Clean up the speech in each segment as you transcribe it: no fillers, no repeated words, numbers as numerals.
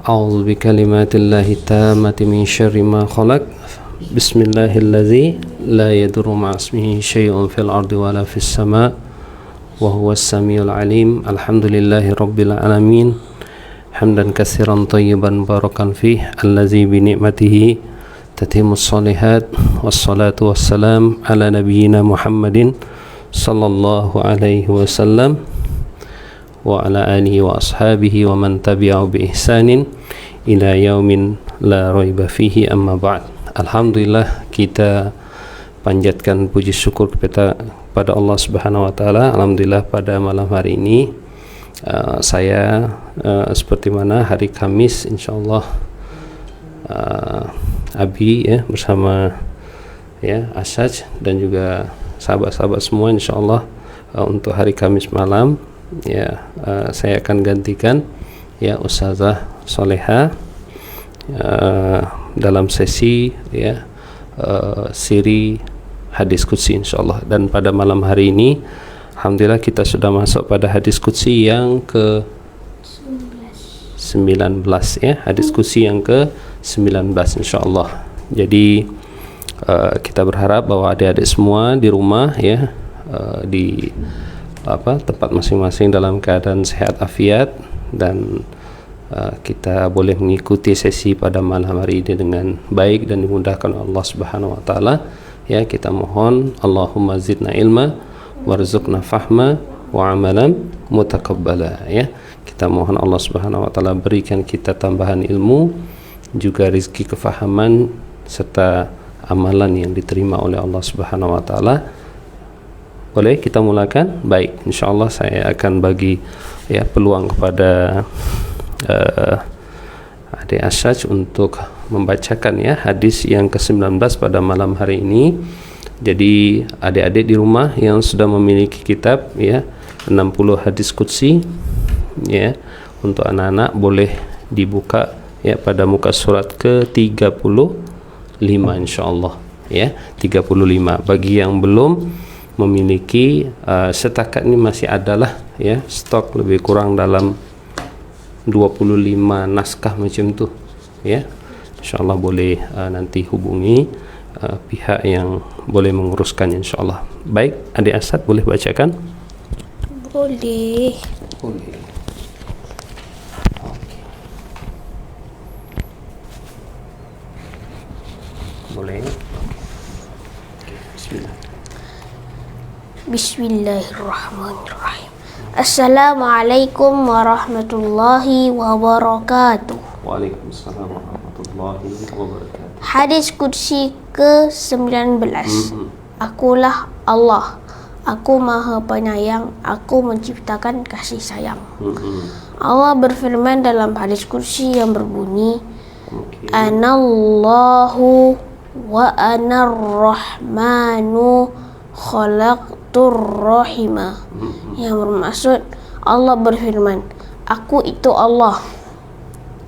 أعوذ بكلمات الله التامة من شر ما خلق بسم الله الذي لا يضر مع اسمه شيء في الأرض ولا في السماء وهو السميع العليم الحمد لله رب العالمين حمدا كثيرا طيبا باركا فيه الذي بنعمته تتم الصالحات والصلاة والسلام على نبينا محمد صلى الله عليه وسلم وعلى آله وأصحابه ومن تبعه بإحسان إلى يوم لا ريب فيه أما بعد. Alhamdulillah, kita panjatkan puji syukur kepada Allah Subhanahu wa taala. Alhamdulillah pada malam hari ini saya seperti mana hari Kamis insyaallah Abi ya bersama ya Asaj dan juga sahabat-sahabat semua insyaallah untuk hari Kamis malam ya saya akan gantikan ya Ustazah Soleha dalam sesi ya siri hadis qudsi insyaallah. Dan pada malam hari ini alhamdulillah kita sudah masuk pada hadis qudsi yang ke 19 ya, hadis qudsi yang ke 19 insyaallah. Jadi kita berharap bahwa adik-adik semua di rumah ya di tempat masing-masing dalam keadaan sehat afiat dan kita boleh mengikuti sesi pada malam hari ini dengan baik dan dimudahkan oleh Allah Subhanahu wa taala. Ya, kita mohon Allahumma zidna ilma warzuqna fahma wa amalan mutaqabbala ya. Kita mohon Allah Subhanahu wa taala berikan kita tambahan ilmu, juga rezeki kefahaman serta amalan yang diterima oleh Allah Subhanahu wa taala. Boleh kita mulakan? Baik, insyaallah saya akan bagi ya peluang kepada Adik Asaj untuk membacakan ya hadis yang ke-19 pada malam hari ini. Jadi adik-adik di rumah yang sudah memiliki kitab ya 60 hadis qudsi ya, untuk anak-anak boleh dibuka ya pada muka surat ke-35 insyaallah ya, 35. Bagi yang belum memiliki setakat ini masih adalah ya stok lebih kurang dalam 25 naskah macam tu ya, insyaallah boleh nanti hubungi pihak yang boleh menguruskan insyaallah. Baik, Adik Asad boleh bacakan? Boleh. Boleh. Boleh. Bismillah. Bismillahirrahmanirrahim. Assalamualaikum warahmatullahi wabarakatuh. Waalaikumsalam warahmatullahi wabarakatuh. Hadis qudsi ke-19. Akulah Allah, aku maha penyayang, aku menciptakan kasih sayang. Allah berfirman dalam hadis qudsi yang berbunyi, Anallahu wa anar rahmanu khalaqtur rahimah. Yang bermaksud Allah berfirman, aku itu Allah,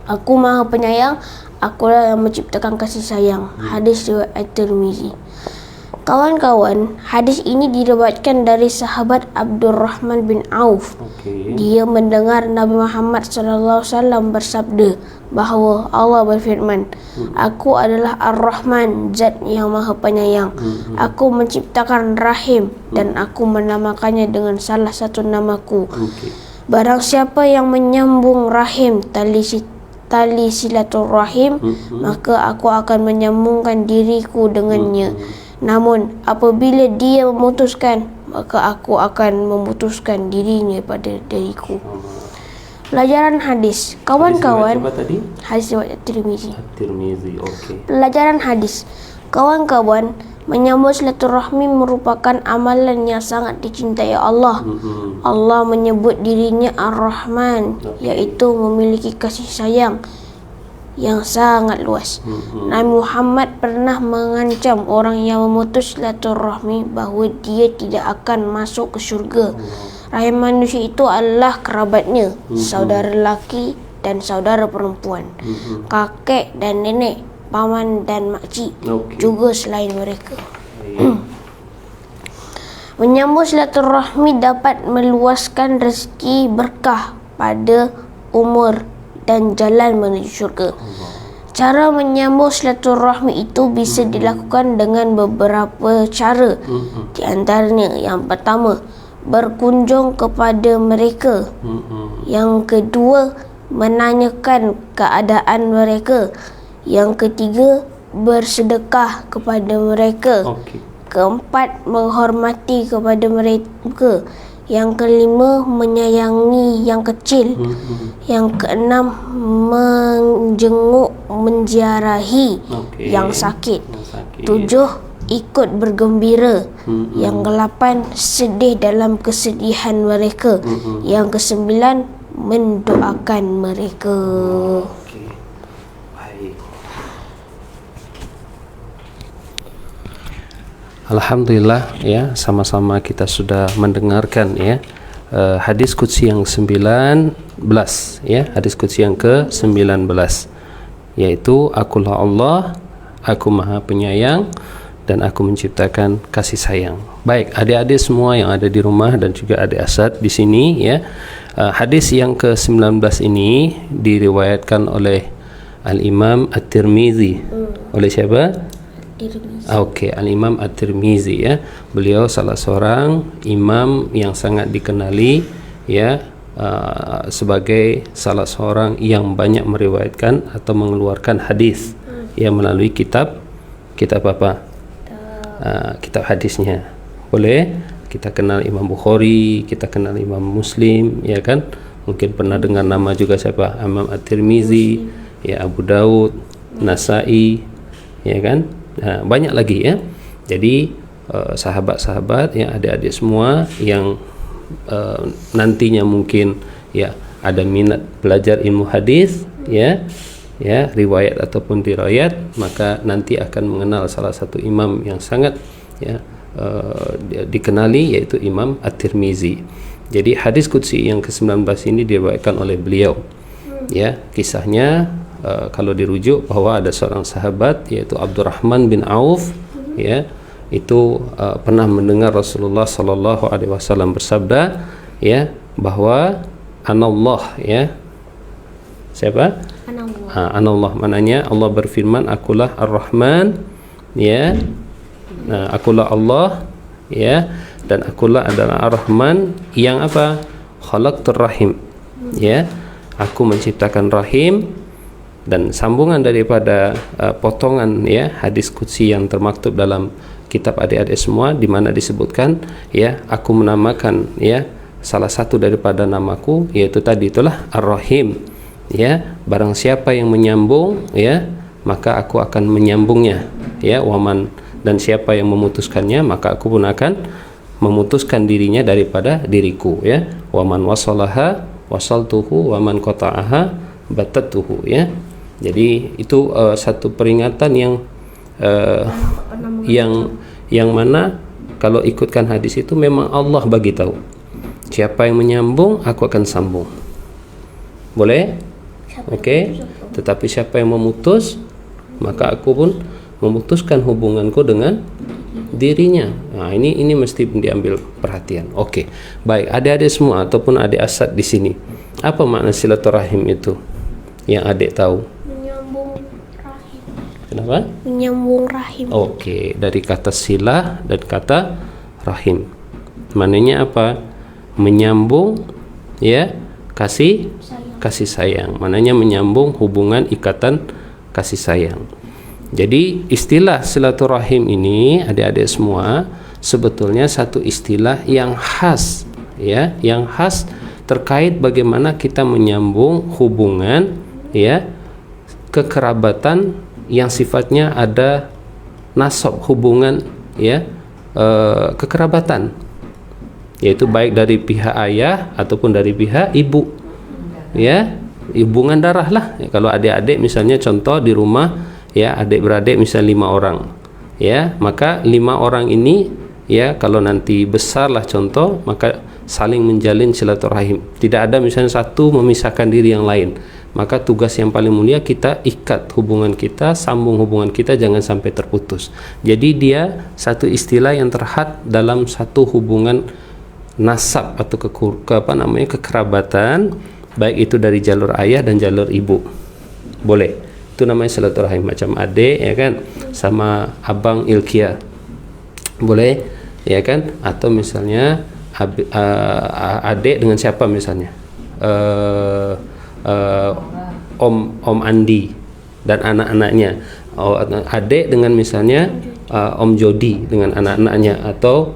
aku maha penyayang, akulah yang menciptakan kasih sayang. Hadis riwayat At-Tirmizi. Kawan-kawan, hadis ini diriwayatkan dari sahabat Abdurrahman bin Auf. Dia mendengar Nabi Muhammad SAW bersabda bahawa Allah berfirman, aku adalah Ar-Rahman, zat yang maha penyayang. Aku menciptakan rahim dan aku menamakannya dengan salah satu namaku. Barang siapa yang menyambung rahim, tali silaturahim, maka aku akan menyambungkan diriku dengannya. Namun apabila dia memutuskan, maka aku akan memutuskan dirinya pada diriku. Pelajaran hadis. Kawan-kawan, hadis riwayat Tirmizi. Pelajaran hadis. Kawan-kawan, menyambung silaturahmi merupakan amalan yang sangat dicintai Allah. Allah menyebut dirinya Ar-Rahman, iaitu memiliki kasih sayang yang sangat luas. Nabi Muhammad pernah mengancam orang yang memutus silaturahmi bahawa dia tidak akan masuk ke syurga. Rahim manusia itu adalah kerabatnya, saudara lelaki dan saudara perempuan, kakek dan nenek, paman dan makcik, juga selain mereka. Menyambung silaturahmi dapat meluaskan rezeki berkah pada umur dan jalan menuju syurga. Cara menyambung silaturahmi itu bisa dilakukan dengan beberapa cara. Di antaranya, yang pertama, berkunjung kepada mereka. Yang kedua, menanyakan keadaan mereka. Yang ketiga, bersedekah kepada mereka. Keempat, menghormati kepada mereka. Yang kelima, menyayangi yang kecil. Yang keenam, menjenguk, menziarahi yang sakit. 7, ikut bergembira. Yang ke-8, sedih dalam kesedihan mereka. Yang ke-9, mendoakan mereka. Alhamdulillah ya, sama-sama kita sudah mendengarkan ya hadis qudsi yang 19 ya, hadis qudsi yang ke-19, yaitu akulah Allah, aku maha penyayang dan aku menciptakan kasih sayang. Baik, adik-adik semua yang ada di rumah dan juga adik Asad di sini ya, hadis yang ke-19 ini diriwayatkan oleh Al-Imam At-Tirmizi. Oleh siapa? Oke, Al-Imam At-Tirmizi ya. Beliau salah seorang imam yang sangat dikenali ya, sebagai salah seorang yang banyak meriwayatkan atau mengeluarkan hadis ya melalui kitab apa? Kitab hadisnya. Boleh kita kenal Imam Bukhari, kita kenal Imam Muslim ya kan? Mungkin pernah dengar nama juga siapa? Imam At-Tirmizi, ya Abu Daud, Nasai ya kan? Nah, banyak lagi ya. Jadi sahabat-sahabat ya, adik-adik semua yang nantinya mungkin ya ada minat belajar ilmu hadis ya, riwayat ataupun dirayat, maka nanti akan mengenal salah satu imam yang sangat ya dikenali, yaitu Imam At-Tirmizi. Jadi hadis qudsi yang ke-19 ini diriwayatkan oleh beliau ya. Kisahnya kalau dirujuk bahwa ada seorang sahabat yaitu Abdurrahman bin Auf ya, itu pernah mendengar Rasulullah sallallahu alaihi wasallam bersabda ya, bahwa anallah ya. Siapa? Anallah mananya Allah berfirman, akulah Ar-Rahman ya. Nah, akulah Allah ya, dan akulah adalah Ar-Rahman yang apa? Khalaqtur rahim ya. Aku menciptakan rahim. Dan sambungan daripada potongan ya hadis qudsi yang termaktub dalam kitab adik-adik semua, di mana disebutkan ya, aku menamakan ya salah satu daripada namaku, yaitu tadi itulah Ar-Rahim ya. Barang siapa yang menyambung ya, maka aku akan menyambungnya ya. Waman, dan siapa yang memutuskannya, maka aku pun akan memutuskan dirinya daripada diriku ya. Waman wasalaha wasaltuhu, waman qata'aha batatuhu ya. Jadi itu satu peringatan yang mana kalau ikutkan hadis itu memang Allah bagi tahu siapa yang menyambung, aku akan sambung. Boleh? Oke. Tetapi siapa yang memutus, maka aku pun memutuskan hubunganku dengan dirinya. Nah, ini mesti diambil perhatian. Oke. Baik, adik-adik semua ataupun adik Asad di sini, apa makna silaturahim itu yang adik tahu? Kenapa? Menyambung rahim. Oke, dari kata silah dan kata rahim. Maknanya apa? Menyambung ya, kasih sayang. Maknanya menyambung hubungan ikatan kasih sayang. Jadi istilah silaturahim ini adik-adik semua sebetulnya satu istilah yang khas ya, yang khas terkait bagaimana kita menyambung hubungan ya, kekerabatan yang sifatnya ada nasab, hubungan ya, kekerabatan, yaitu baik dari pihak ayah ataupun dari pihak ibu ya, hubungan darah lah ya. Kalau adik-adik misalnya contoh di rumah ya, adik beradik misalnya 5 orang ya, maka 5 orang ini ya, kalau nanti besarlah contoh, maka saling menjalin silaturahim. Tidak ada misalnya satu memisahkan diri yang lain, maka tugas yang paling mulia kita ikat hubungan kita, sambung hubungan kita, jangan sampai terputus. Jadi dia satu istilah yang terhad dalam satu hubungan nasab atau kekerabatan baik itu dari jalur ayah dan jalur ibu. Boleh. Itu namanya silaturahim, macam adik ya kan sama abang Ilkia. Boleh ya kan, atau misalnya adik dengan siapa misalnya? Om Andi dan anak-anaknya. Adik dengan misalnya Om Jody dengan anak-anaknya, atau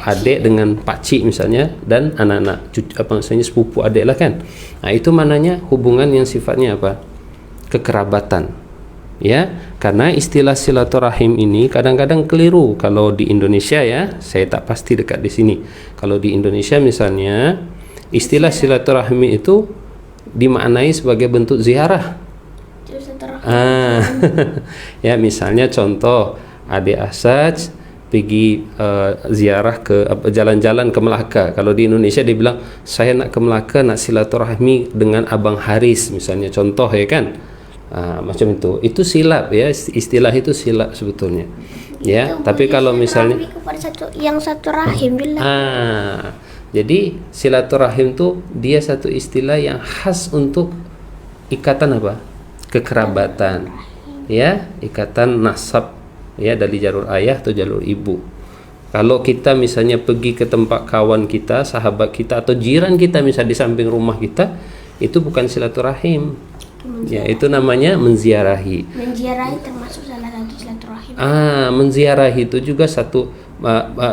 adik dengan pakcik misalnya dan anak-anak misalnya sepupu adik lah kan. Nah, itu mananya hubungan yang sifatnya apa? Kekerabatan. Ya, karena istilah silaturahim ini kadang-kadang keliru kalau di Indonesia ya. Saya tak pasti dekat di sini. Kalau di Indonesia misalnya istilah silaturahim itu dimaknai sebagai bentuk ziarah. Ya, misalnya contoh adik Asaj pergi ziarah ke jalan-jalan ke Melaka. Kalau di Indonesia dia bilang saya nak ke Melaka nak silaturahmi dengan Abang Haris misalnya, contoh ya kan. Macam itu silap ya, istilah itu silap sebetulnya ya. Tapi kalau misalnya yang satu rahim bilang jadi silaturahim tuh dia satu istilah yang khas untuk ikatan apa? Kekerabatan ya, ikatan nasab ya, dari jalur ayah atau jalur ibu. Kalau kita misalnya pergi ke tempat kawan kita, sahabat kita atau jiran kita misalnya di samping rumah kita, itu bukan silaturahim. Ya, itu namanya menziarahi. Menziarahi termasuk salah satu silaturahim. Menziarahi itu juga satu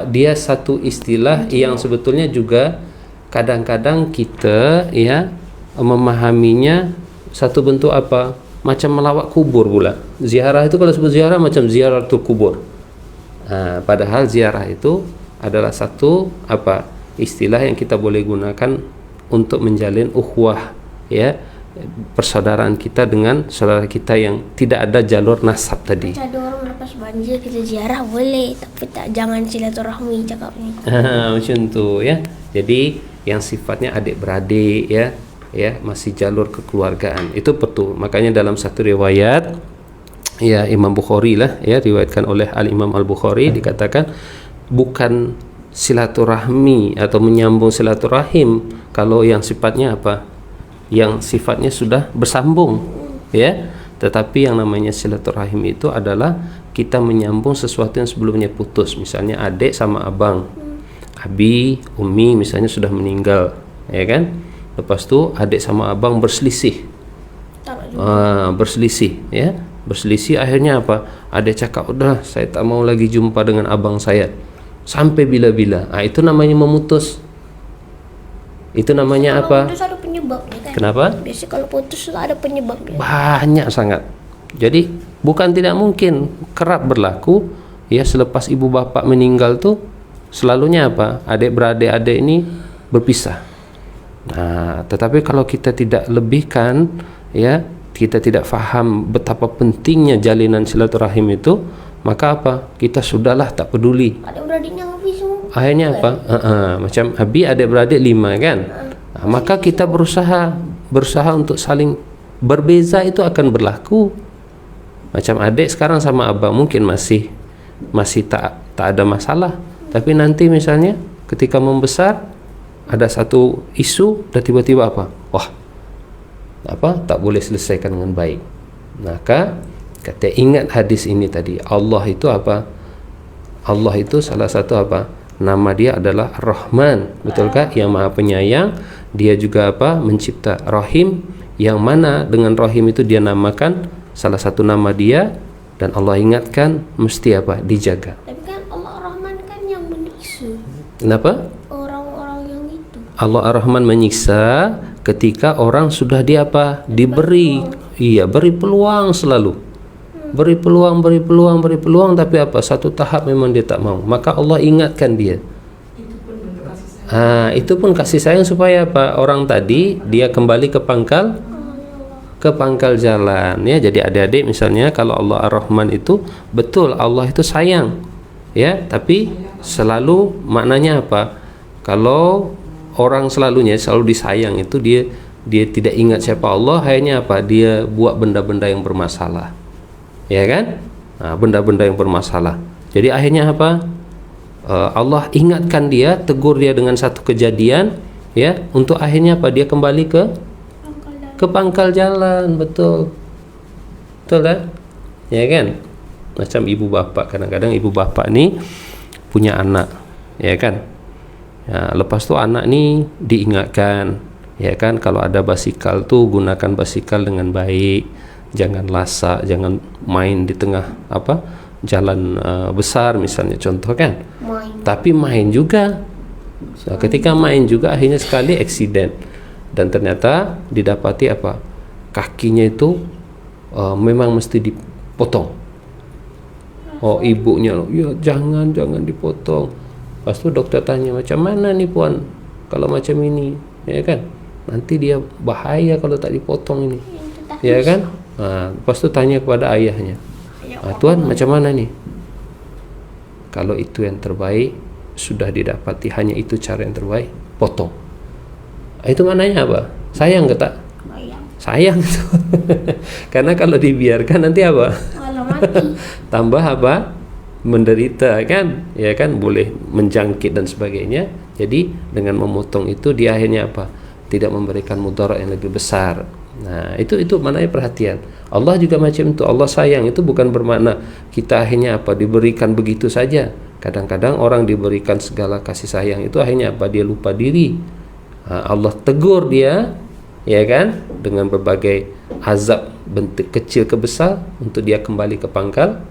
dia satu istilah yang sebetulnya juga kadang-kadang kita ya memahaminya satu bentuk apa? Macam melawat kubur pula. Ziarah itu kalau sebut ziarah macam ziaratul kubur. Padahal ziarah itu adalah satu apa? Istilah yang kita boleh gunakan untuk menjalin ukhuwah ya, persaudaraan kita dengan saudara kita yang tidak ada jalur nasab tadi. Ada orang lepas banjir kita ziarah boleh, tapi jangan silaturahmi cakapnya. Macam tu ya. Jadi yang sifatnya adik beradik ya masih jalur kekeluargaan itu betul. Makanya dalam satu riwayat ya Imam Bukhari lah ya, riwayatkan oleh Al Imam Al Bukhari, dikatakan bukan silaturahmi atau menyambung silaturahim kalau yang sifatnya apa? Yang sifatnya sudah bersambung ya, tetapi yang namanya silaturahim itu adalah kita menyambung sesuatu yang sebelumnya putus. Misalnya adik sama abang, abi, umi misalnya sudah meninggal ya kan, lepas tu adik sama abang berselisih berselisih akhirnya apa, adik cakap udah saya tak mau lagi jumpa dengan abang saya sampai bila-bila. Itu namanya memutus. Itu namanya kalau apa? Putus ada penyebabnya kan? Kenapa? Biasanya kalau putus ada penyebabnya. Banyak sangat. Jadi bukan tidak mungkin, kerap berlaku ya selepas ibu bapak meninggal tuh selalunya apa? Adik beradik ini berpisah. Nah, tetapi kalau kita tidak lebihkan ya, kita tidak faham betapa pentingnya jalinan silaturahim itu, maka apa? Kita sudahlah tak peduli. Adik beradiknya habis semua. Akhirnya apa? Macam Abi adik beradik 5 kan. Maka kita berusaha untuk saling berbeza, itu akan berlaku. Macam adik sekarang sama abang mungkin masih tak ada masalah, tapi nanti misalnya ketika membesar ada satu isu dan tiba-tiba apa? Wah, tak boleh selesaikan dengan baik. Maka kita ingat hadis ini tadi. Allah itu apa? Allah itu salah satu apa? Nama dia adalah Rahman, betulkah? Yang Maha Penyayang. Dia juga apa? Mencipta Rahim, yang mana dengan Rahim itu dia namakan salah satu nama dia, dan Allah ingatkan mesti apa? Dijaga. Tapi kan Allah Rahman kan yang menyiksa. Kenapa? Orang-orang yang itu. Allah Ar-Rahman menyiksa ketika orang sudah diberi peluang selalu. Beri peluang, tapi apa? Satu tahap memang dia tak mau. Maka Allah ingatkan dia. Itu pun kasih sayang supaya apa? Orang tadi dia kembali ke pangkal jalan ya. Jadi adik-adik misalnya kalau Allah Ar-Rahman itu betul, Allah itu sayang ya, tapi selalu maknanya apa? Kalau orang selalu disayang itu dia tidak ingat siapa Allah, akhirnya apa? Dia buat benda-benda yang bermasalah. Ya kan? Benda-benda yang bermasalah. Jadi akhirnya apa? Allah ingatkan dia, tegur dia dengan satu kejadian ya, untuk akhirnya apa? Dia kembali ke ke pangkal jalan, betul. Betul tak? Ya kan? Macam ibu bapa, kadang-kadang ibu bapa ni punya anak, ya kan? Ya, lepas tu anak ni diingatkan, ya kan, kalau ada basikal tu gunakan basikal dengan baik, jangan lasak, jangan main di tengah jalan besar misalnya, contoh kan. Tapi main juga. So, ketika main juga akhirnya sekali aksiden dan ternyata didapati kakinya itu memang mesti dipotong. Oh, ibunya, ya jangan dipotong. Lepas tu dokter tanya, macam mana nih puan kalau macam ini, ya kan, nanti dia bahaya kalau tak dipotong ini, ya kan. Lepas tu tanya kepada ayahnya, tuan macam mana nih? Kalau itu yang terbaik, sudah didapati hanya itu cara yang terbaik, potong. Itu maknanya apa? Sayang ke tak? Sayang. Karena kalau dibiarkan nanti tambah menderita kan, ya kan, boleh menjangkit dan sebagainya. Jadi dengan memotong itu dia akhirnya tidak memberikan mudarat yang lebih besar. Nah, itu maknanya perhatian. Allah juga macam itu. Allah sayang itu bukan bermakna kita akhirnya diberikan begitu saja. Kadang-kadang orang diberikan segala kasih sayang itu akhirnya dia lupa diri. Allah tegur dia, ya kan, dengan berbagai azab bentuk kecil ke besar untuk dia kembali ke pangkal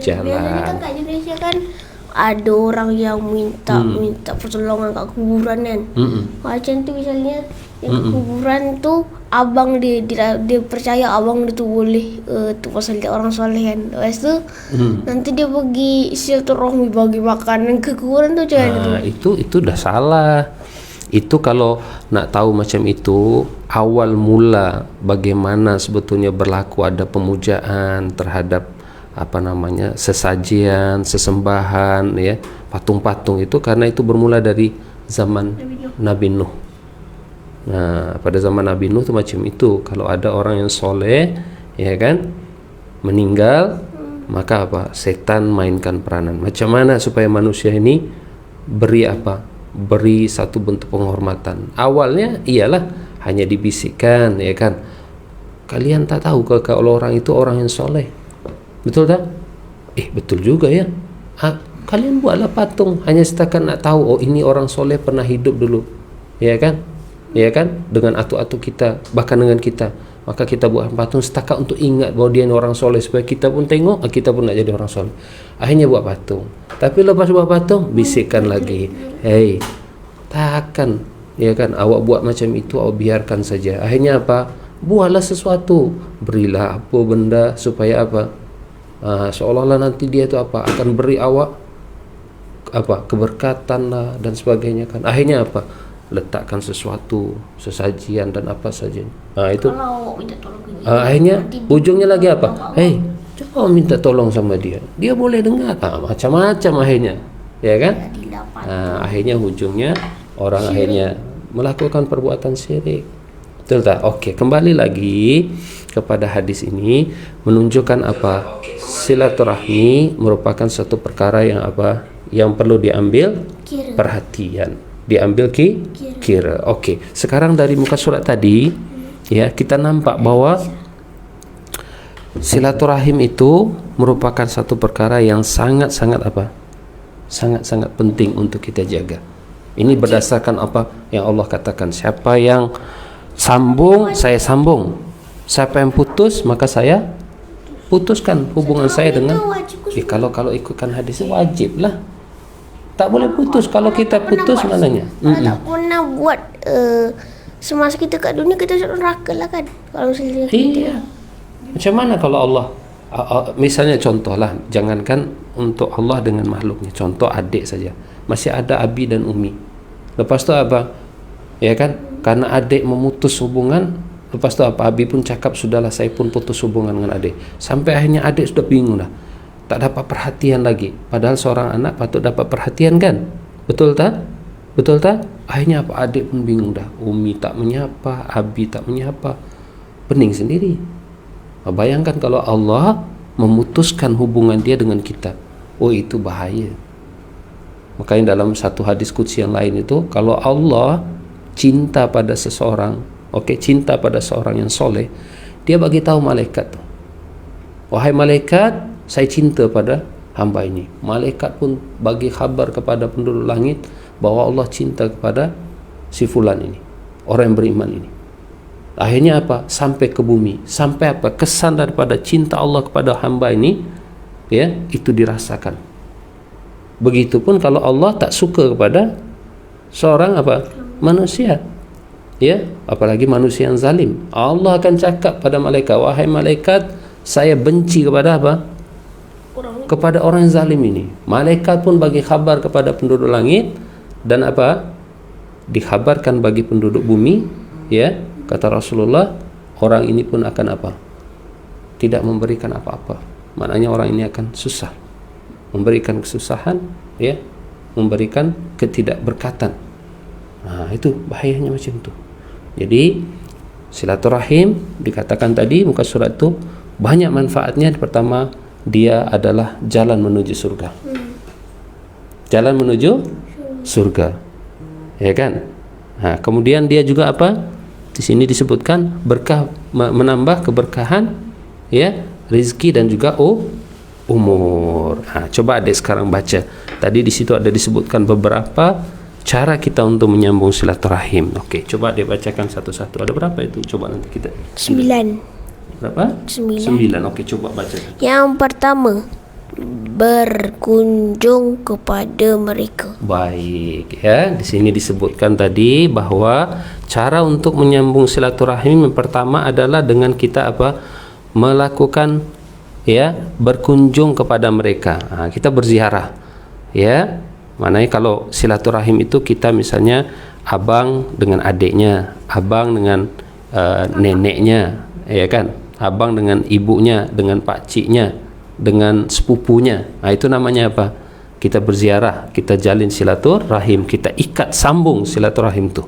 jalan. Biasanya kan kat Indonesia kan ada orang yang minta pertolongan kat kuburan kan. Macam tu misalnya yang kuburan tu abang dia percaya abang dia tu boleh tu pasal dia orang soleh kan. Lepas tu nanti dia pergi silaturahmi bagi makanan ke kuburan tu macam itu dah salah. Itu kalau nak tahu macam itu, awal mula bagaimana sebetulnya berlaku ada pemujaan terhadap sesajian, sesembahan, ya, patung-patung itu, karena itu bermula dari zaman Nabi Nuh. Nah, pada zaman Nabi Nuh itu macam itu. Kalau ada orang yang soleh, ya kan, meninggal, maka setan mainkan peranan. Macam mana supaya manusia ini beri satu bentuk penghormatan. Awalnya ialah hanya dibisikkan, ya kan, kalian tak tahu kalau orang itu orang yang soleh, betul tak? Betul juga ya. Kalian buatlah patung hanya setakat nak tahu, oh ini orang soleh pernah hidup dulu, ya kan, ya kan, dengan atu-atu kita, bahkan dengan kita, maka kita buat patung setakat untuk ingat bahwa dia orang soleh, supaya kita pun tengok, kita pun nak jadi orang soleh. Akhirnya buat patung. Tapi lepas buat patung, bisikkan lagi, hei, takkan, ya kan, awak buat macam itu, awak biarkan saja. Akhirnya buatlah sesuatu, berilah apa benda supaya seolah-olah nanti dia itu akan beri awak keberkatan lah dan sebagainya kan. Akhirnya letakkan sesuatu, sesajian dan apa saja. Itu akhirnya ujungnya lagi hei, coba minta tolong sama dia boleh dengar. Macam-macam akhirnya, ya kan. Akhirnya ujungnya orang syirik. Akhirnya melakukan perbuatan syirik. Betul tak? Okey, kembali lagi kepada hadis ini menunjukkan silaturahmi merupakan satu perkara yang perlu diambil perhatian, diambil kira. Okey, sekarang dari muka surat tadi, ya, kita nampak bahwa silaturahim itu merupakan satu perkara yang sangat-sangat sangat-sangat penting untuk kita jaga. Ini berdasarkan yang Allah katakan, siapa yang sambung, saya sambung. Siapa yang putus, maka saya putuskan hubungan saya dengan. Kalau ikutkan hadis wajib lah. Tak boleh putus. Kalau kita putus mananya? Tak pernah buat semasa kita kat dunia kita neraka lah kan. Kalau misalnya iya. Macam mana kalau Allah misalnya contohlah, jangankan untuk Allah dengan makhluknya, contoh adik saja, masih ada abi dan umi. Lepas tu ya kan, karena adik memutus hubungan, lepas tu abi pun cakap sudahlah saya pun putus hubungan dengan adik. Sampai akhirnya adik sudah bingung dah, tak dapat perhatian lagi. Padahal seorang anak patut dapat perhatian kan, betul tak? Akhirnya adik pun bingung dah, umi tak menyapa, abi tak menyapa, pening sendiri. Bayangkan kalau Allah memutuskan hubungan dia dengan kita, itu bahaya. Makanya dalam satu hadis qudsi yang lain itu, kalau Allah cinta pada seseorang, cinta pada seorang yang soleh, dia bagi tahu malaikat, wahai malaikat, saya cinta pada hamba ini. Malaikat pun bagi kabar kepada penduduk langit bahwa Allah cinta kepada si fulan ini, orang yang beriman ini. Akhirnya apa? Sampai ke bumi. Sampai apa? Kesan daripada cinta Allah kepada hamba ini, ya, itu dirasakan. Begitupun kalau Allah tak suka kepada seorang apa? Manusia. Ya, apalagi manusia yang zalim. Allah akan cakap pada malaikat, wahai malaikat, saya benci kepada apa? Kepada orang yang zalim ini. Malaikat pun bagi kabar kepada penduduk langit, dan apa? Dikhabarkan bagi penduduk bumi, ya. Kata Rasulullah, orang ini pun akan apa? Tidak memberikan apa-apa. Maknanya orang ini akan susah, memberikan kesusahan, ya, memberikan ketidakberkatan. Nah, itu bahayanya macam itu. Jadi silaturahim dikatakan tadi muka surat itu banyak manfaatnya. Pertama, dia adalah jalan menuju surga. Jalan menuju surga, ya kan? Nah, kemudian dia juga apa? Di sini disebutkan berkah, menambah keberkahan, ya, rezeki dan juga umur. Nah, coba adik sekarang baca. Tadi di situ ada disebutkan beberapa cara kita untuk menyambung silaturahim. Oke, coba adik bacakan satu-satu. Ada berapa itu? Coba nanti kita. 9. Berapa? 9. Oke, coba bacakan. Yang pertama, berkunjung kepada mereka. Baik, ya. Di sini disebutkan tadi bahwa cara untuk menyambung silaturahim yang pertama adalah dengan kita apa? Melakukan, ya, berkunjung kepada mereka. Nah, kita berziarah, ya. Maknanya kalau silaturahim itu kita misalnya abang dengan adiknya, abang dengan neneknya, ya kan? Abang dengan ibunya, dengan pakciknya, dengan sepupunya. Nah, itu namanya apa? Kita berziarah, kita jalin silaturahim, kita ikat sambung silaturahim itu.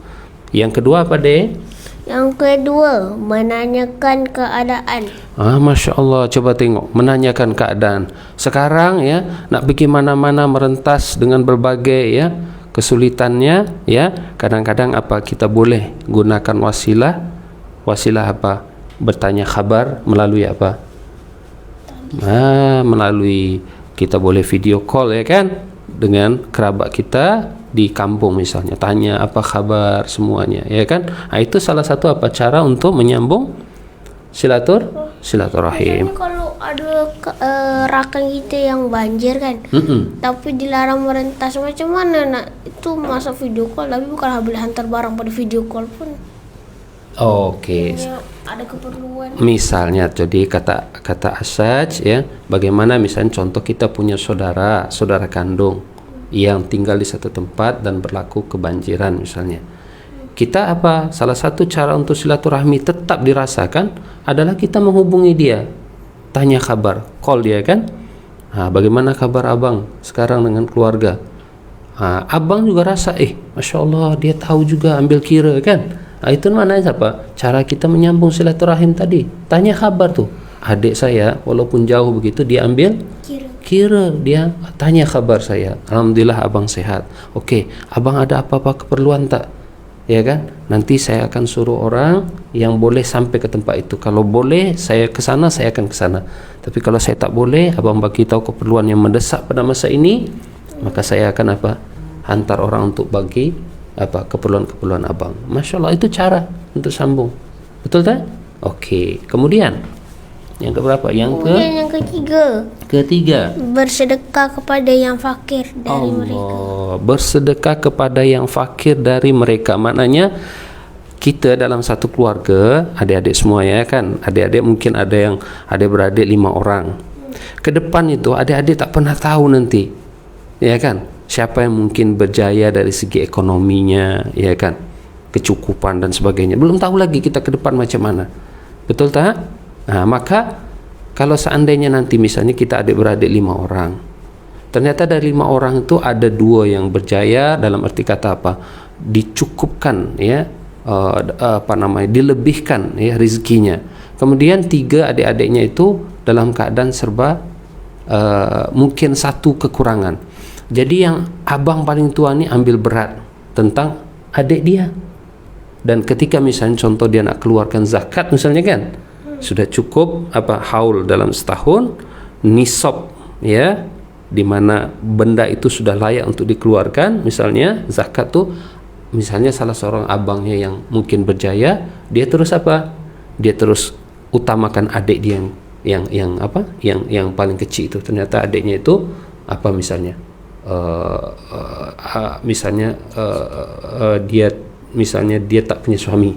Yang kedua apa deh? Yang kedua, menanyakan keadaan. Masya Allah, coba tengok, menanyakan keadaan. Sekarang, ya, nak pergi mana-mana merentas dengan berbagai, ya, kesulitannya, ya. Kadang-kadang apa? Kita boleh gunakan wasilah apa? Bertanya kabar melalui apa? Melalui kita boleh video call, ya kan, dengan kerabat kita di kampung misalnya, tanya apa kabar semuanya, ya kan. Nah, itu salah satu apa? Cara untuk menyambung silaturahim. Misalnya kalau ada rakan kita yang banjir kan, tapi dilarang merentas, macam mana nak itu masa video call, tapi bukan boleh hantar barang pada video call pun. Oke. Ada keperluan. Misalnya, jadi kata Asaj, ya, bagaimana misalnya contoh kita punya saudara kandung yang tinggal di satu tempat dan berlaku kebanjiran misalnya. Kita apa? Salah satu cara untuk silaturahmi tetap dirasakan adalah kita menghubungi dia, tanya kabar, call dia kan. Bagaimana kabar abang sekarang dengan keluarga? Abang juga rasa, Masya Allah, dia tahu juga, ambil kira kan. Itu namanya apa? Cara kita menyambung silaturahim tadi. Tanya kabar tuh. Adik saya walaupun jauh begitu, dia ambil kira, dia tanya kabar saya. Alhamdulillah abang sehat. Oke, abang ada apa-apa keperluan tak? Ya kan? Nanti saya akan suruh orang yang boleh sampai ke tempat itu. Kalau boleh saya ke sana, saya akan ke sana. Tapi kalau saya tak boleh, abang bagi tahu keperluan yang mendesak pada masa ini, maka saya akan apa? Hantar orang untuk bagi apa keperluan-keperluan abang. Masya Allah, itu cara untuk sambung. Betul tak? Oke. Kemudian yang keberapa? Yang ketiga. Bersedekah kepada yang fakir dari mereka. Bersedekah kepada yang fakir dari mereka. Maknanya kita dalam satu keluarga, adik-adik semua, ya kan. Adik-adik mungkin ada yang adik-beradik 5 orang. Ke depan itu adik-adik tak pernah tahu nanti, ya kan, siapa yang mungkin berjaya dari segi ekonominya, ya kan, kecukupan dan sebagainya. Belum tahu lagi kita ke depan macam mana. Betul tak? Nah, maka kalau seandainya nanti misalnya kita adik-beradik 5 orang, ternyata dari 5 orang itu ada 2 yang berjaya, dalam arti kata apa? Dicukupkan, ya, dilebihkan, ya, rezekinya. Kemudian 3 adik-adiknya itu dalam keadaan serba mungkin 1 kekurangan. Jadi yang abang paling tua ni ambil berat tentang adik dia. Dan ketika misalnya contoh dia nak keluarkan zakat misalnya kan, sudah cukup haul dalam setahun, nisab ya, di mana benda itu sudah layak untuk dikeluarkan. Misalnya zakat tuh, misalnya salah seorang abangnya yang mungkin berjaya, dia terus dia terus utamakan adik dia yang paling kecil itu. Ternyata adiknya itu misalnya dia tak punya suami,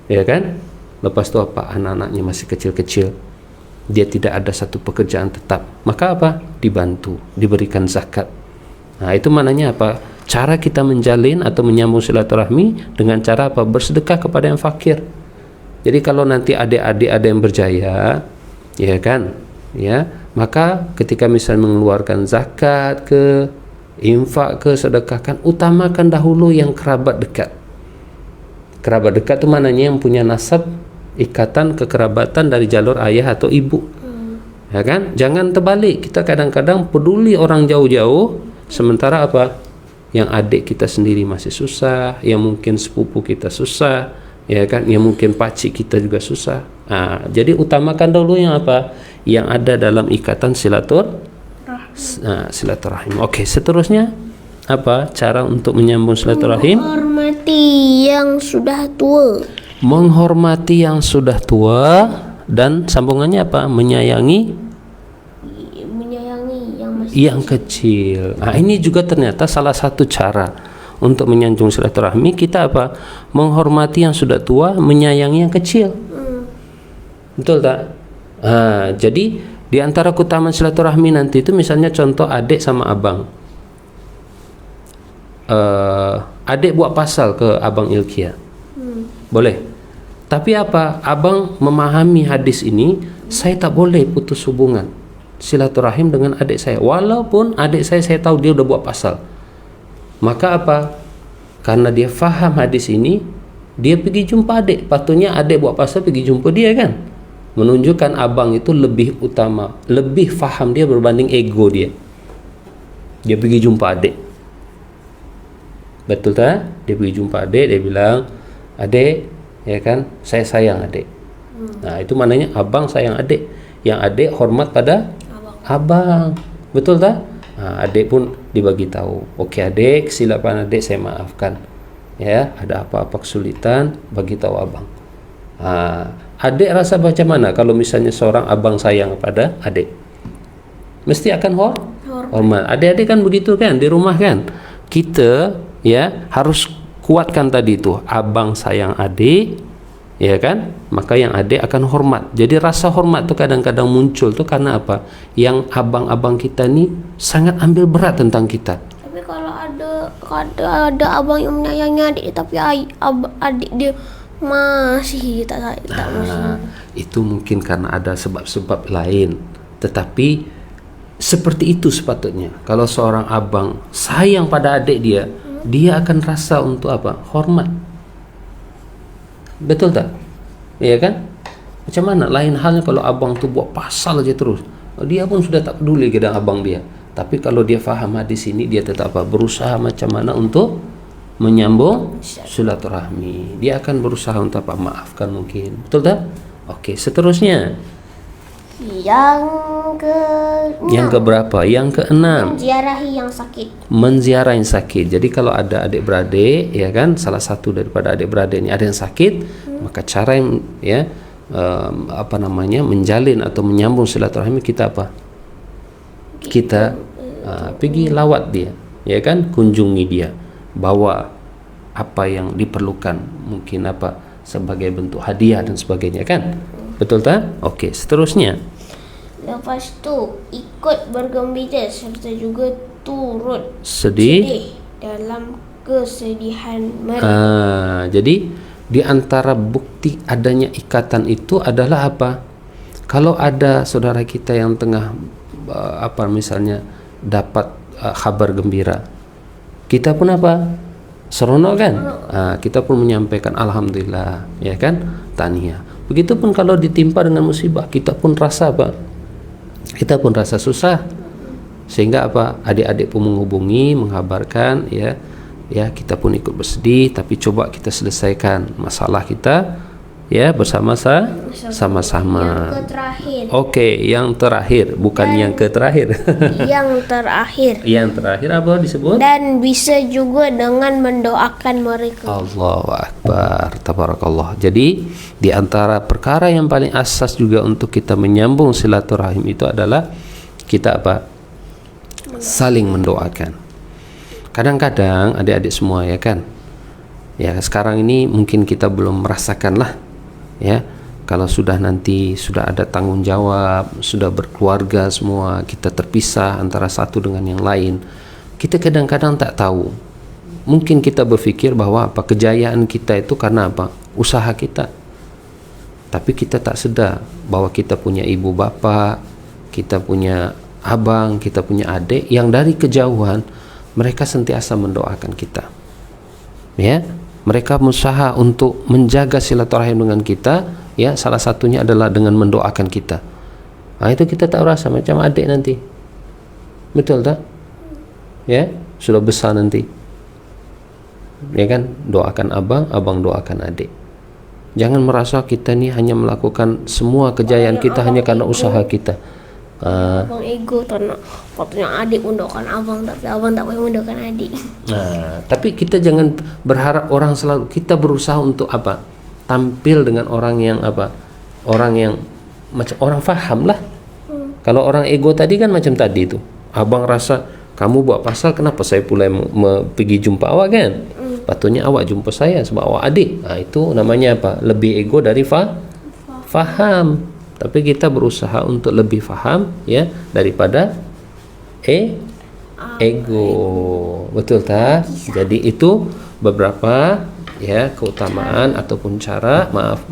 ya kan? Lepas itu anak-anaknya masih kecil-kecil, dia tidak ada satu pekerjaan tetap, maka dibantu, diberikan zakat. Nah, itu maknanya cara kita menjalin atau menyambung silaturahmi dengan cara bersedekah kepada yang fakir. Jadi kalau nanti adik-adik ada yang berjaya, ya kan, ya, maka ketika misalnya mengeluarkan zakat ke, infak ke, sedekahkan, utamakan dahulu yang kerabat dekat. Kerabat dekat itu maknanya yang punya nasab, ikatan kekerabatan dari jalur ayah atau ibu. Ya kan? Jangan terbalik. Kita kadang-kadang peduli orang jauh-jauh, sementara yang adik kita sendiri masih susah, yang mungkin sepupu kita susah, ya kan? Yang mungkin pakcik kita juga susah. Nah, jadi utamakan dulu yang yang ada dalam ikatan silaturahim. Oke, seterusnya cara untuk menyambung silaturahim? Menghormati yang sudah tua. Menghormati yang sudah tua, dan sambungannya menyayangi yang kecil. Nah, ini juga ternyata salah satu cara untuk menyambung silaturahmi. Kita menghormati yang sudah tua, menyayangi yang kecil. Betul tak? Jadi di antara keutamaan silaturahmi nanti itu, misalnya contoh adik sama abang. Adik buat pasal ke abang Ilkia, boleh. Tapi abang memahami hadis ini, saya tak boleh putus hubungan silaturahim dengan adik saya, walaupun adik saya tahu dia udah buat pasal. Maka karena dia faham hadis ini, dia pergi jumpa adik. Patutnya adik buat pasal pergi jumpa dia kan, menunjukkan abang itu lebih utama, lebih faham dia berbanding ego dia. Dia pergi jumpa adik, betul tak? Dia pergi jumpa adik, dia bilang, adik, ya kan, saya sayang adik. Nah, itu maknanya abang sayang adik, yang adik hormat pada abang. Betul tak? Nah, adik pun dibagi tahu, oke adik, silakan adik, saya maafkan ya, ada apa-apa kesulitan bagi tahu abang. Adik rasa macam mana kalau misalnya seorang abang sayang pada adik? Mesti akan hormat. Adik-adik kan begitu kan, di rumah kan, kita ya harus kuatkan tadi itu, abang sayang adik, ya kan, maka yang adik akan hormat. Jadi rasa hormat tuh kadang-kadang muncul tuh karena yang abang-abang kita nih sangat ambil berat tentang kita. Tapi kalau ada abang yang menyayangi adik, tapi adik dia masih tak itu mungkin karena ada sebab-sebab lain. Tetapi seperti itu sepatutnya. Kalau seorang abang sayang pada adik dia, dia akan rasa untuk hormat. Betul tak? Iya kan? Macam mana? Lain halnya kalau abang tu buat pasal aja terus, dia pun sudah tak peduli dengan abang dia. Tapi kalau dia faham hadis ini, dia tetap berusaha macam mana untuk menyambung silaturahmi. Dia akan berusaha untuk maafkan mungkin. Betul tak? Oke, seterusnya. Yang keberapa? Yang keenam. Menziarahi yang sakit. Menziarahi yang sakit. Jadi kalau ada adik-beradik, ya kan, salah satu daripada adik-beradik ini ada yang sakit, maka cara yang menjalin atau menyambung silaturahmi kita Kita pergi lawat dia, ya kan, kunjungi dia, bawa apa yang diperlukan, mungkin sebagai bentuk hadiah dan sebagainya kan. Betul tak? Oke, seterusnya. Lepas tu ikut bergembira serta juga turut sedih dalam kesedihan mereka. Jadi di antara bukti adanya ikatan itu adalah kalau ada saudara kita yang tengah misalnya dapat kabar gembira, kita pun seronok kan? Kita pun menyampaikan alhamdulillah, ya kan, tahniah. Begitupun kalau ditimpa dengan musibah, kita pun rasa kita pun rasa susah, sehingga adik-adik pun menghubungi, menghabarkan, ya, ya kita pun ikut bersedih, tapi coba kita selesaikan masalah kita ya sama-sama. Yang terakhir. Oke, yang terakhir, bukan yang terakhir. Yang terakhir. Yang terakhir apa disebut? Dan bisa juga dengan mendoakan mereka. Allahu Akbar, tabarakallah. Jadi di antara perkara yang paling asas juga untuk kita menyambung silaturahim itu adalah kita apa? Saling mendoakan. Kadang-kadang adik-adik semua ya kan, ya sekarang ini mungkin kita belum merasakan lah, ya kalau sudah nanti sudah ada tanggung jawab, sudah berkeluarga semua, kita terpisah antara satu dengan yang lain, kita kadang-kadang tak tahu. Mungkin kita berpikir bahwa apa kejayaan kita itu karena apa? Usaha kita. Tapi kita tak sedar bahwa kita punya ibu bapak, kita punya abang, kita punya adik yang dari kejauhan mereka sentiasa mendoakan kita. Ya, mereka berusaha untuk menjaga silaturahim dengan kita, ya salah satunya adalah dengan mendoakan kita. Nah, itu kita tak rasa macam adik nanti. Betul tak? Ya, sudah besar nanti. Ya kan, doakan abang, abang doakan adik. Jangan merasa kita ni hanya melakukan semua kejayaan kita hanya karena usaha kita. Abang ego tak nak patutnya adik mendoakan abang, tapi abang tak boleh mendoakan adik. Tapi kita jangan berharap orang selalu, kita berusaha untuk apa? Tampil dengan orang yang apa? Orang yang macam orang faham lah. Kalau orang ego tadi kan macam tadi itu. Abang rasa kamu buat pasal, kenapa saya pula pergi jumpa awak kan? Patutnya awak jumpa saya sebab awak adik. Itu namanya apa? Lebih ego dari faham. Tapi kita berusaha untuk lebih faham ya daripada ego. Betul tak? Jadi itu beberapa ya keutamaan ataupun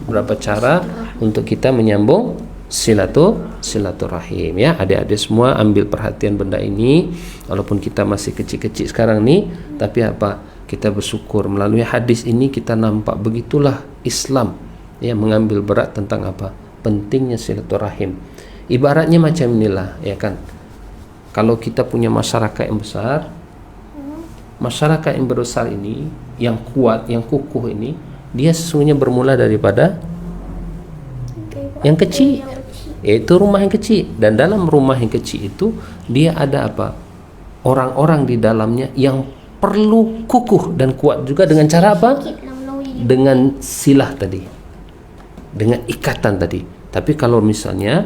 beberapa cara untuk kita menyambung silaturahim ya. Adik-adik semua ambil perhatian benda ini, walaupun kita masih kecil-kecil sekarang ni, tapi apa? Kita bersyukur melalui hadis ini kita nampak begitulah Islam ya mengambil berat tentang apa? Pentingnya silaturahim. Ibaratnya macam inilah ya kan. Kalau kita punya masyarakat yang besar, masyarakat yang besar ini yang kuat, yang kukuh ini, dia sesungguhnya bermula daripada yang kecil, yaitu rumah yang kecil. Dan dalam rumah yang kecil itu dia ada apa? Orang-orang di dalamnya yang perlu kukuh dan kuat juga dengan cara apa? Dengan silah tadi, dengan ikatan tadi. Tapi kalau misalnya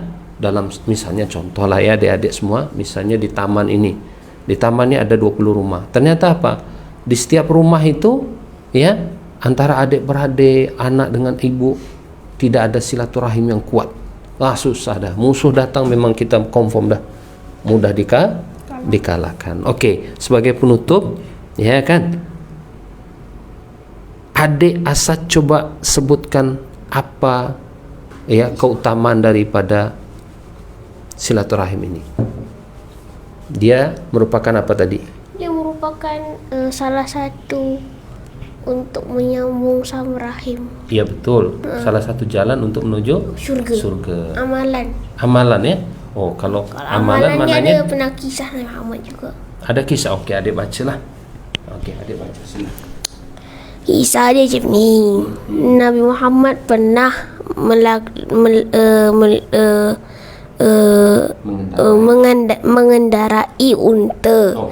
misalnya contoh lah ya adik-adik semua, misalnya di taman ini, di tamannya ada 20 rumah. Ternyata apa? Di setiap rumah itu ya antara adik beradik, anak dengan ibu tidak ada silaturahim yang kuat. Susah dah. Musuh datang memang kita confirm dah mudah dikalahkan. Oke, sebagai penutup ya kan, adik Asad coba sebutkan apa ya keutamaan daripada silaturahim ini. Dia merupakan apa tadi? Dia merupakan salah satu untuk menyambung sama rahim. Iya betul. Salah satu jalan untuk menuju surga. Amalan ya. Oh, kalau amalan mananya ada pernah kisah Nabi Muhammad juga. Ada kisah. Okey, adik bacalah. Okey, adik baca sini. Kisah dia macam ni. Nabi Muhammad pernah mengendarai unta.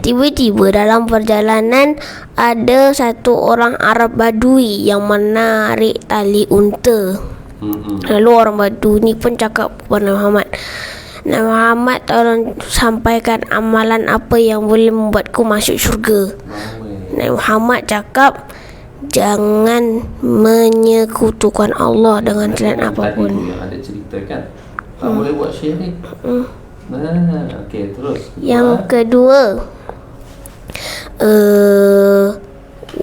Tiba-tiba dalam perjalanan ada satu orang Arab Badui yang menarik tali unta. Lalu orang Badui ni pun cakap kepada Muhammad, Nabi Muhammad tolong sampaikan amalan apa yang boleh membuatku masuk syurga. Nabi Muhammad cakap, jangan menyekutukan Allah dengan selain apapun. Yang ada cerita kan, tak boleh buat syirik. Okey, terus. Yang kedua,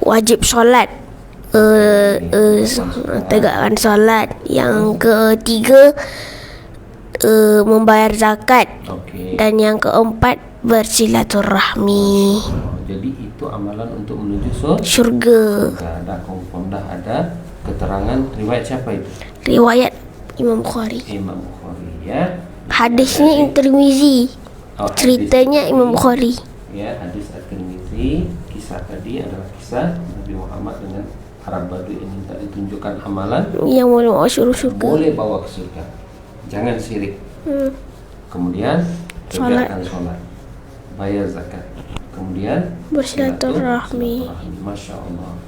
wajib solat, tegakkan solat. Yang ketiga, membayar zakat. Dan yang keempat, bersilaturahmi. Jadi itu amalan untuk menuju syurga. Dah confirm dah ada keterangan riwayat siapa itu? Riwayat Imam Bukhari. Imam Bukhari ya. Hadisnya Tirmizi. Ceritanya Imam Bukhari. Ya, hadis At-Tirmidzi, kisah tadi adalah kisah Nabi Muhammad dengan Arab Badui yang minta ditunjukkan amalan yang boleh bawa surga. boleh bawa ke surga. Jangan syirik. Kemudian tegakkan sholat, bayar zakat. Kemudian Bersilaturahmi. Masya Allah.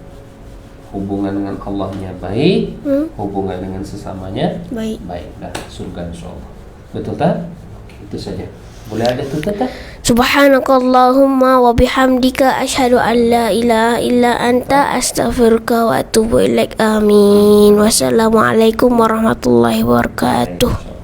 Hubungan dengan Allahnya baik, hubungan dengan sesamanya Baik. dah surga insya Allah. Betul tak? Oke, itu saja. Boleh ada tutup tak? Subhanakallahumma wa bihamdika asyhadu an la ilaha illa anta astaghfiruka wa atubu ilaik. Amin. Wassalamualaikum warahmatullahi wabarakatuh.